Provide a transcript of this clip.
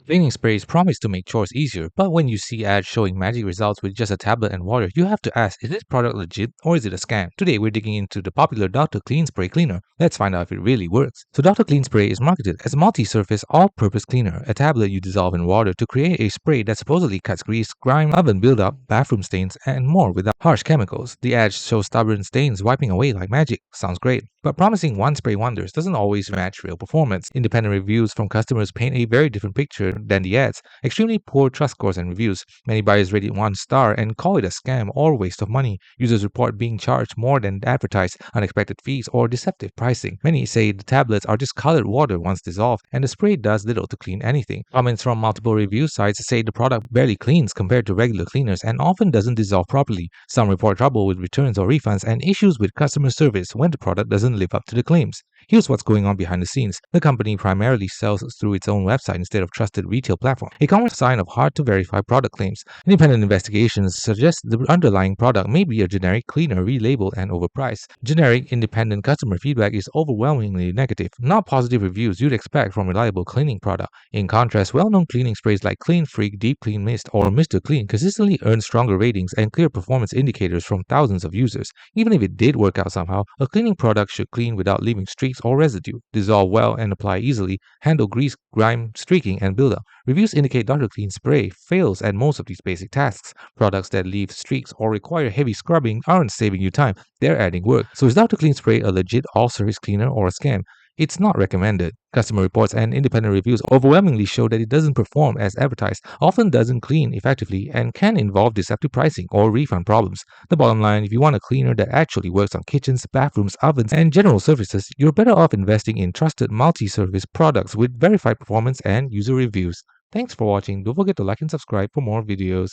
Cleaning sprays promise to make chores easier, but when you see ads showing magic results with just a tablet and water, you have to ask, is this product legit or is it a scam? Today we're digging into the popular Dr. Clean Spray Cleaner. Let's find out if it really works. So Dr. Clean Spray is marketed as a multi-surface all-purpose cleaner, a tablet you dissolve in water to create a spray that supposedly cuts grease, grime, oven buildup, bathroom stains, and more without harsh chemicals. The ads show stubborn stains wiping away like magic. Sounds great. But promising one spray wonders doesn't always match real performance. Independent reviews from customers paint a very different picture than the ads. Extremely poor trust scores and reviews. Many buyers rate it 1 star and call it a scam or waste of money. Users report being charged more than advertised, unexpected fees, or deceptive pricing. Many say the tablets are just colored water once dissolved, and the spray does little to clean anything. Comments from multiple review sites say the product barely cleans compared to regular cleaners and often doesn't dissolve properly. Some report trouble with returns or refunds and issues with customer service when the product doesn't live up to the claims. Here's what's going on behind the scenes. The company primarily sells through its own website instead of trusted retail platform, a common sign of hard to verify product claims. Independent investigations suggest the underlying product may be a generic cleaner relabeled and overpriced. Generic independent customer feedback is overwhelmingly negative, not positive reviews you'd expect from reliable cleaning product. In contrast, well-known cleaning sprays like Clean Freak, Deep Clean Mist, or Mr. Clean consistently earn stronger ratings and clear performance indicators from thousands of users. Even if it did work out somehow, a cleaning product should clean without leaving streaks or residue, dissolve well and apply easily, handle grease, grime, streaking, and buildup. Reviews indicate Dr. Clean Spray fails at most of these basic tasks. Products that leave streaks or require heavy scrubbing aren't saving you time, they're adding work. So is Dr. Clean Spray a legit all-service cleaner or a scam? It's not recommended. Customer reports and independent reviews overwhelmingly show that it doesn't perform as advertised, often doesn't clean effectively, and can involve deceptive pricing or refund problems. The bottom line, if you want a cleaner that actually works on kitchens, bathrooms, ovens, and general surfaces, you're better off investing in trusted multi-service products with verified performance and user reviews. Thanks for watching. Don't forget to like and subscribe for more videos.